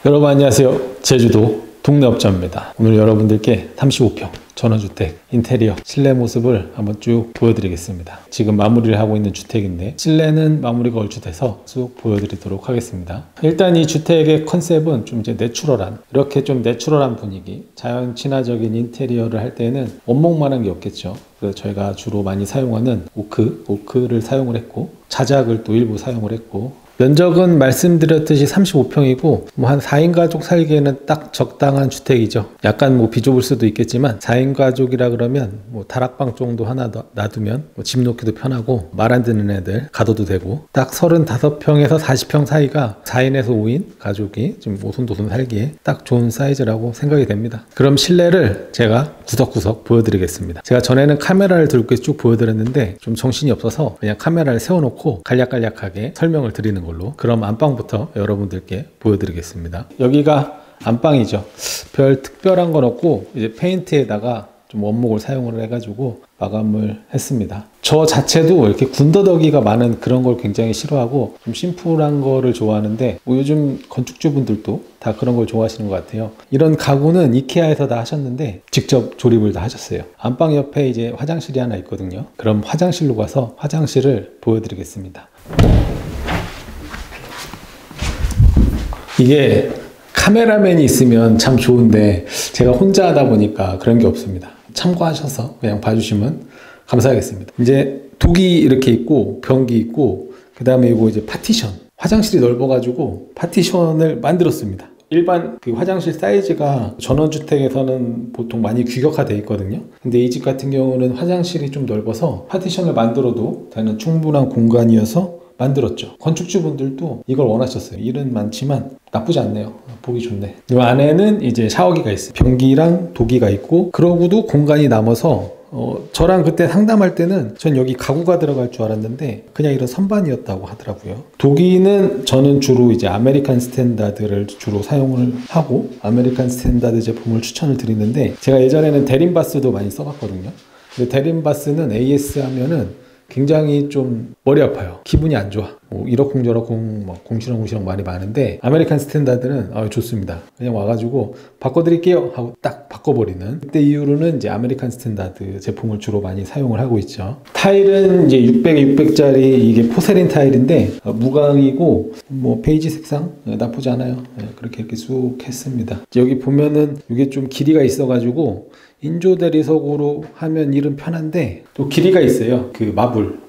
여러분 안녕하세요. 제주도 동네업자입니다. 오늘 여러분들께 35평 전원주택 인테리어 실내 모습을 한번 쭉 보여드리겠습니다. 지금 마무리를 하고 있는 주택인데 실내는 마무리가 얼추 돼서 쭉 보여드리도록 하겠습니다. 일단 이 주택의 컨셉은 좀 이제 내추럴한, 이렇게 좀 내추럴한 분위기, 자연 친화적인 인테리어를 할 때는 원목만한 게 없겠죠. 그래서 저희가 주로 많이 사용하는 오크를 사용을 했고, 자작을 또 일부 사용을 했고, 면적은 말씀드렸듯이 35평이고 한 4인 가족 살기에는 딱 적당한 주택이죠. 약간 비좁을 수도 있겠지만 4인 가족이라 그러면 다락방 정도 하나 놔두면 집 놓기도 편하고, 말 안 듣는 애들 가둬도 되고, 딱 35평에서 40평 사이가 4인에서 5인 가족이 좀 오손도손 살기에 딱 좋은 사이즈라고 생각이 됩니다. 그럼 실내를 제가 구석구석 보여드리겠습니다. 제가 전에는 카메라를 들고 쭉 보여드렸는데 좀 정신이 없어서 그냥 카메라를 세워놓고 간략간략하게 설명을 드리는 걸로. 그럼 안방부터 여러분들께 보여드리겠습니다. 여기가 안방이죠. 별 특별한 건 없고 이제 페인트에다가 좀 원목을 사용을 해가지고 마감을 했습니다. 저 자체도 이렇게 군더더기가 많은 그런 걸 굉장히 싫어하고 좀 심플한 거를 좋아하는데, 요즘 건축주분들도 다 그런 걸 좋아하시는 것 같아요. 이런 가구는 이케아에서 다 하셨는데 직접 조립을 다 하셨어요. 안방 옆에 이제 화장실이 하나 있거든요. 그럼 화장실로 가서 화장실을 보여드리겠습니다. 이게 카메라맨이 있으면 참 좋은데 제가 혼자 하다 보니까 그런 게 없습니다. 참고하셔서 그냥 봐주시면 감사하겠습니다. 이제 독이 이렇게 있고 변기 있고, 그 다음에 이거 이제 파티션, 화장실이 넓어가지고 파티션을 만들었습니다. 일반 그 화장실 사이즈가 전원주택에서는 보통 많이 규격화되어 있거든요. 근데 이 집 같은 경우는 화장실이 좀 넓어서 파티션을 만들어도 되는 충분한 공간이어서 만들었죠. 건축주분들도 이걸 원하셨어요. 일은 많지만 나쁘지 않네요. 보기 좋네. 이 안에는 이제 샤워기가 있어요. 변기랑 도기가 있고, 그러고도 공간이 남아서 저랑 그때 상담할 때는 전 여기 가구가 들어갈 줄 알았는데 그냥 이런 선반이었다고 하더라고요. 도기는 저는 주로 이제 아메리칸 스탠다드를 주로 사용을 하고 아메리칸 스탠다드 제품을 추천을 드리는데, 제가 예전에는 데린바스도 많이 써봤거든요. 근데 데린바스는 AS 하면은 굉장히 좀 머리 아파요. 기분이 안 좋아. 이러쿵저러쿵 공시렁공시렁 말이 많은데, 아메리칸 스탠다드는 좋습니다. 그냥 와가지고 바꿔드릴게요 하고 딱 바꿔버리는. 그때 이후로는 이제 아메리칸 스탠다드 제품을 주로 많이 사용을 하고 있죠. 타일은 이제 600에 600짜리 이게 포세린 타일인데 무광이고 베이지 색상 나쁘지 않아요. 그렇게 이렇게 쑥 했습니다. 여기 보면은 이게 좀 길이가 있어가지고 인조 대리석으로 하면 일은 편한데 또 길이가 있어요. 그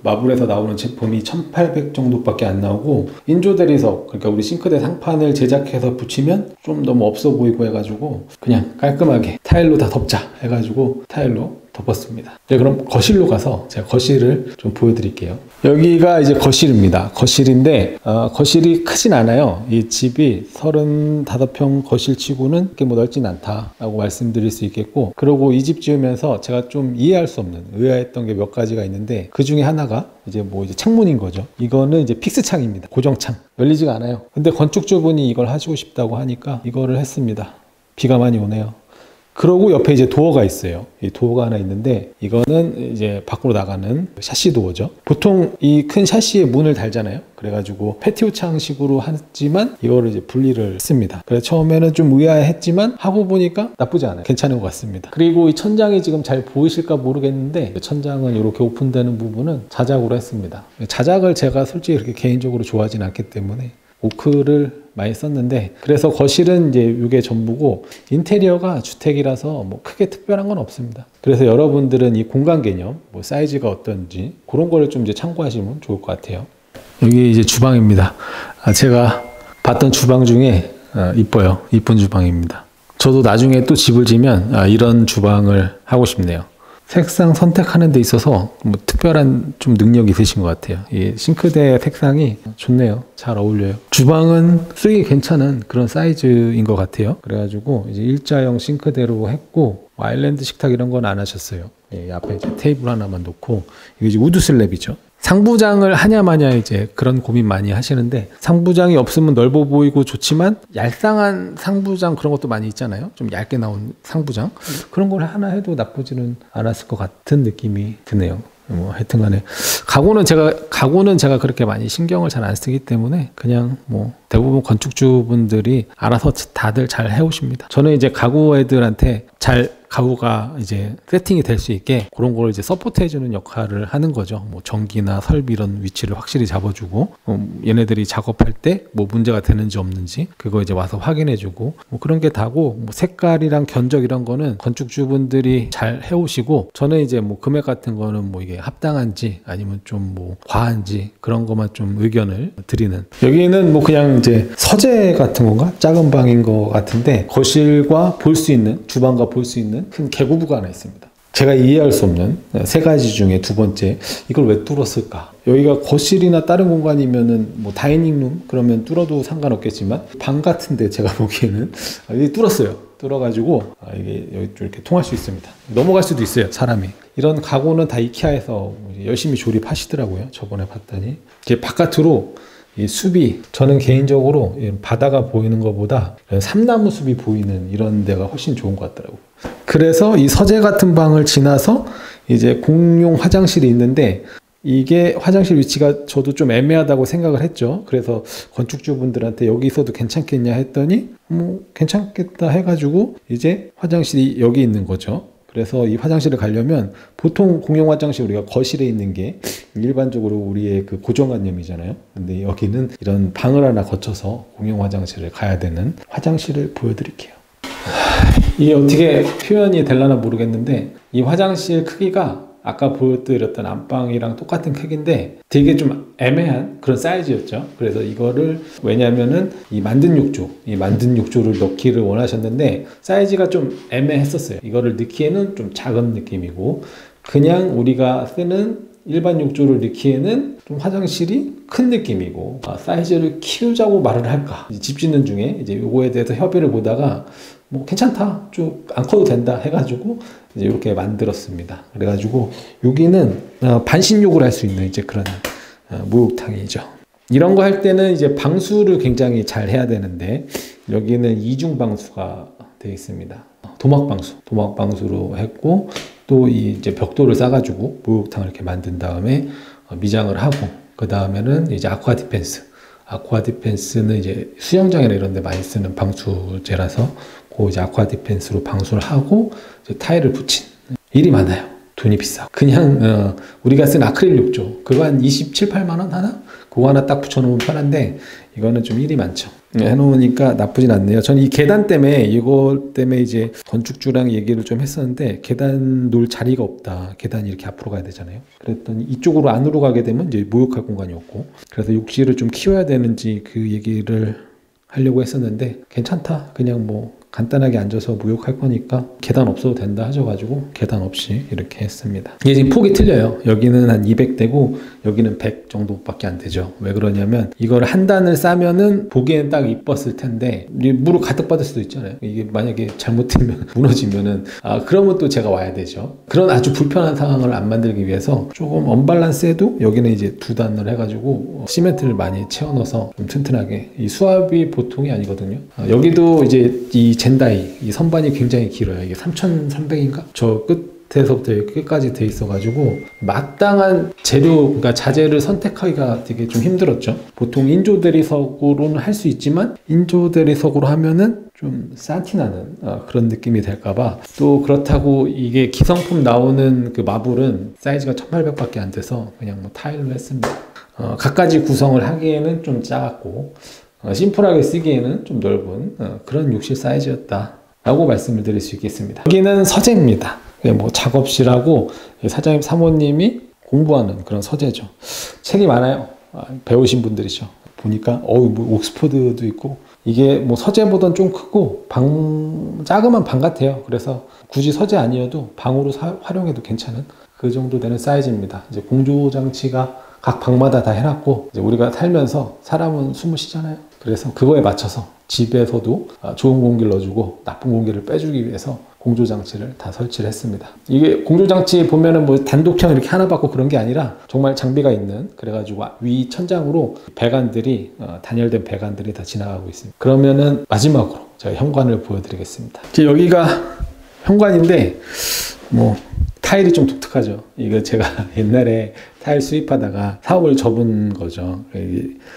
마블에서 나오는 제품이 1800 정도밖에 안 나오고, 인조 대리석, 그러니까 우리 싱크대 상판을 제작해서 붙이면 좀 너무 없어 보이고 해가지고 그냥 깔끔하게 타일로 다 덮자 해가지고 타일로 덮었습니다. 네, 그럼 거실로 가서 제가 거실을 좀 보여드릴게요. 여기가 이제 거실입니다. 거실인데 거실이 크진 않아요. 이 집이 35평 거실치고는 그렇게 넓진 않다라고 말씀드릴 수 있겠고, 그리고 이 집 지으면서 제가 좀 이해할 수 없는, 의아했던 게 몇 가지가 있는데, 그 중에 하나가 이제 창문인 거죠. 이거는 이제 픽스창입니다. 고정창. 열리지가 않아요. 근데 건축주분이 이걸 하시고 싶다고 하니까 이거를 했습니다. 비가 많이 오네요. 그러고 옆에 이제 도어가 있어요. 이 도어가 하나 있는데, 이거는 이제 밖으로 나가는 샤시 도어죠. 보통 이 큰 샤시에 문을 달잖아요. 그래가지고 패티오 창식으로 하지만 이거를 이제 분리를 했습니다. 그래서 처음에는 좀 의아했지만 하고 보니까 나쁘지 않아요. 괜찮은 것 같습니다. 그리고 이 천장이 지금 잘 보이실까 모르겠는데, 천장은 이렇게 오픈되는 부분은 자작으로 했습니다. 자작을 제가 솔직히 그렇게 개인적으로 좋아하진 않기 때문에 오크를 많이 썼는데, 그래서 거실은 이제 이게 전부고, 인테리어가 주택이라서 크게 특별한 건 없습니다. 그래서 여러분들은 이 공간 개념, 사이즈가 어떤지 그런 거를 좀 이제 참고하시면 좋을 것 같아요. 여기 이제 주방입니다. 제가 봤던 주방 중에 이뻐요. 이쁜 주방입니다. 저도 나중에 또 집을 지면 이런 주방을 하고 싶네요. 색상 선택하는 데 있어서 특별한 좀 능력이 있으신 것 같아요. 이 싱크대 색상이 좋네요. 잘 어울려요. 주방은 쓰기 괜찮은 그런 사이즈인 것 같아요. 그래가지고 이제 일자형 싱크대로 했고, 아일랜드 식탁 이런 건 안 하셨어요. 앞에 이제 테이블 하나만 놓고, 이게 이제 우드 슬랩이죠. 상부장을 하냐 마냐 이제 그런 고민 많이 하시는데, 상부장이 없으면 넓어 보이고 좋지만 얄쌍한 상부장 그런 것도 많이 있잖아요. 좀 얇게 나온 상부장, 그런 걸 하나 해도 나쁘지는 않았을 것 같은 느낌이 드네요. 뭐 하여튼간에 가구는 제가 그렇게 많이 신경을 잘 안 쓰기 때문에 그냥 뭐 대부분 건축주분들이 알아서 다들 잘 해오십니다. 저는 이제 가구 애들한테 가구가 이제 세팅이 될 수 있게 그런 걸 이제 서포트 해주는 역할을 하는 거죠. 뭐 전기나 설비 이런 위치를 확실히 잡아주고, 얘네들이 작업할 때 뭐 문제가 되는지 없는지 그거 이제 와서 확인해주고, 뭐 그런 게 다고, 뭐 색깔이랑 견적 이런 거는 건축주분들이 잘 해오시고, 저는 이제 뭐 금액 같은 거는 뭐 이게 합당한지 아니면 좀 뭐 과한지 그런 것만 좀 의견을 드리는. 여기는 뭐 그냥 이제 서재 같은 건가? 작은 방인 것 같은데 거실과 볼 수 있는, 주방과 볼 수 있는 큰 개구부가 하나 있습니다. 제가 이해할 수 없는 세 가지 중에 두 번째, 이걸 왜 뚫었을까? 여기가 거실이나 다른 공간이면은 뭐 다이닝룸 그러면 뚫어도 상관없겠지만 방 같은데 제가 보기에는 이게 뚫었어요. 뚫어가지고 이게 여기 좀 이렇게 통할 수 있습니다. 넘어갈 수도 있어요, 사람이. 이런 가구는 다 이케아에서 열심히 조립하시더라고요. 저번에 봤더니 이게 바깥으로 이 숲이, 저는 개인적으로 바다가 보이는 것보다 삼나무 숲이 보이는 이런 데가 훨씬 좋은 것 같더라고요. 그래서 이 서재 같은 방을 지나서 이제 공용 화장실이 있는데, 이게 화장실 위치가 저도 좀 애매하다고 생각을 했죠. 그래서 건축주분들한테 여기 있어도 괜찮겠냐 했더니 뭐 괜찮겠다 해가지고 이제 화장실이 여기 있는 거죠. 그래서 이 화장실을 가려면 보통 공용 화장실 우리가 거실에 있는 게 일반적으로 우리의 그 고정관념이잖아요. 근데 여기는 이런 방을 하나 거쳐서 공용 화장실을 가야 되는 화장실을 보여드릴게요. 이게 어떻게 표현이 되려나 모르겠는데, 이 화장실 크기가 아까 보여드렸던 안방이랑 똑같은 크기인데 되게 좀 애매한 그런 사이즈였죠. 그래서 이거를, 왜냐면은 이 만든 욕조를 넣기를 원하셨는데 사이즈가 좀 애매했었어요. 이거를 넣기에는 좀 작은 느낌이고, 그냥 우리가 쓰는 일반 욕조를 넣기에는 좀 화장실이 큰 느낌이고, 사이즈를 키우자고 말을 할까, 집 짓는 중에 이제 요거에 대해서 협의를 보다가 뭐 괜찮다, 좀 안 커도 된다 해가지고 이제 이렇게 만들었습니다. 그래가지고 여기는 반신욕을 할 수 있는 이제 그런 목욕탕이죠. 이런 거 할 때는 이제 방수를 굉장히 잘 해야 되는데 여기는 이중 방수가 되어 있습니다. 도막방수로 했고, 또 이제 벽돌을 싸가지고 목욕탕을 이렇게 만든 다음에 미장을 하고, 그 다음에는 이제 아쿠아 디펜스는 이제 수영장이나 이런 데 많이 쓰는 방수제라서 그 이제 아쿠아 디펜스로 방수를 하고 이제 타일을 붙인. 일이 많아요. 돈이 비싸고. 그냥 우리가 쓴 아크릴 욕조 그거 한 27, 8만 원 하나? 그거 하나 딱 붙여놓으면 편한데 이거는 좀 일이 많죠. 해놓으니까 나쁘진 않네요. 저는 이 계단 때문에, 이거 때문에 이제 건축주랑 얘기를 좀 했었는데, 계단 놓을 자리가 없다. 계단이 이렇게 앞으로 가야 되잖아요. 그랬더니 이쪽으로 안으로 가게 되면 이제 목욕할 공간이 없고, 그래서 욕실을 좀 키워야 되는지 그 얘기를 하려고 했었는데, 괜찮다. 그냥 뭐 간단하게 앉아서 목욕할 거니까 계단 없어도 된다 하셔가지고 계단 없이 이렇게 했습니다. 이게 지금 폭이 틀려요. 여기는 한 200대고 여기는 100 정도밖에 안 되죠. 왜 그러냐면 이걸 한 단을 싸면은 보기엔 딱 이뻤을 텐데 물을 가득 받을 수도 있잖아요. 이게 만약에 잘못되면 무너지면은 그러면 또 제가 와야 되죠. 그런 아주 불편한 상황을 안 만들기 위해서 조금 언밸런스해도 여기는 이제 두 단을 해가지고 시멘트를 많이 채워 넣어서 좀 튼튼하게. 이 수압이 보통이 아니거든요. 여기도 이제 이 젠다이, 이 선반이 굉장히 길어요. 이게 3,300인가? 저 끝에서부터 끝까지 돼 있어가지고 마땅한 재료, 그러니까 자재를 선택하기가 되게 좀 힘들었죠. 보통 인조 대리석으로는 할 수 있지만 인조 대리석으로 하면은 좀 싼티나는 그런 느낌이 될까봐. 또 그렇다고 이게 기성품 나오는 그 마블은 사이즈가 1800밖에 안 돼서 그냥 뭐 타일로 했습니다. 갖가지 구성을 하기에는 좀 작았고 심플하게 쓰기에는 좀 넓은 그런 욕실 사이즈였다 라고 말씀을 드릴 수 있겠습니다. 여기는 서재입니다. 뭐 작업실하고 사장님 사모님이 공부하는 그런 서재죠. 책이 많아요. 배우신 분들이죠. 보니까 뭐 옥스퍼드도 있고, 이게 뭐 서재보단 좀 크고 작으면 방 같아요. 그래서 굳이 서재 아니어도 방으로 활용해도 괜찮은 그 정도 되는 사이즈입니다. 이제 공조 장치가 각 방마다 다 해놨고, 이제 우리가 살면서 사람은 숨을 쉬잖아요. 그래서 그거에 맞춰서 집에서도 좋은 공기를 넣어주고 나쁜 공기를 빼주기 위해서 공조장치를 다 설치를 했습니다. 이게 공조장치 보면은 뭐 단독형 이렇게 하나 받고 그런 게 아니라 정말 장비가 있는, 그래가지고 위 천장으로 배관들이 단열된 배관들이 다 지나가고 있습니다. 그러면은 마지막으로 제가 현관을 보여드리겠습니다. 여기가 현관인데 뭐 타일이 좀 독특하죠. 이거 제가 옛날에 타일 수입하다가 사업을 접은 거죠.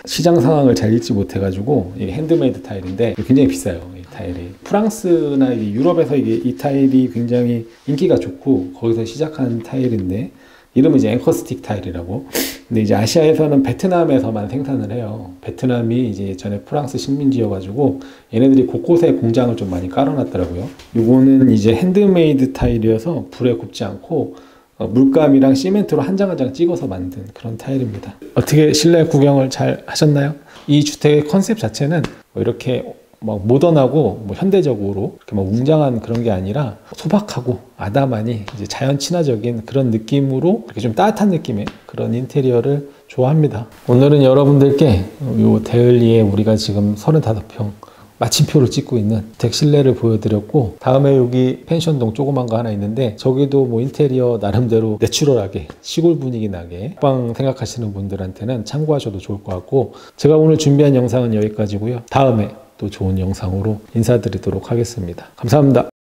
시장 상황을 잘 읽지 못해가지고 이게 핸드메이드 타일인데 굉장히 비싸요. 이 타일이 프랑스나 유럽에서 이 타일이 굉장히 인기가 좋고 거기서 시작한 타일인데 이름은 이제 앵커스틱 타일이라고. 근데 이제 아시아에서는 베트남에서만 생산을 해요. 베트남이 이제 전에 프랑스 식민지여가지고 얘네들이 곳곳에 공장을 좀 많이 깔아놨더라고요. 요거는 이제 핸드메이드 타일이어서 불에 굽지 않고 물감이랑 시멘트로 한 장 한 장 찍어서 만든 그런 타일입니다. 어떻게 실내 구경을 잘 하셨나요? 이 주택의 컨셉 자체는 뭐 이렇게 막 모던하고 뭐 현대적으로 이렇게 막 웅장한 그런 게 아니라 소박하고 아담하니 이제 자연 친화적인 그런 느낌으로 이렇게 좀 따뜻한 느낌의 그런 인테리어를 좋아합니다. 오늘은 여러분들께 요 데을리에 우리가 지금 35평 마침표를 찍고 있는 주택 실내를 보여드렸고, 다음에 여기 펜션동 조그만 거 하나 있는데 저기도 뭐 인테리어 나름대로 내추럴하게 시골 분위기 나게 방 생각하시는 분들한테는 참고하셔도 좋을 것 같고, 제가 오늘 준비한 영상은 여기까지고요. 다음에 또 좋은 영상으로 인사드리도록 하겠습니다. 감사합니다.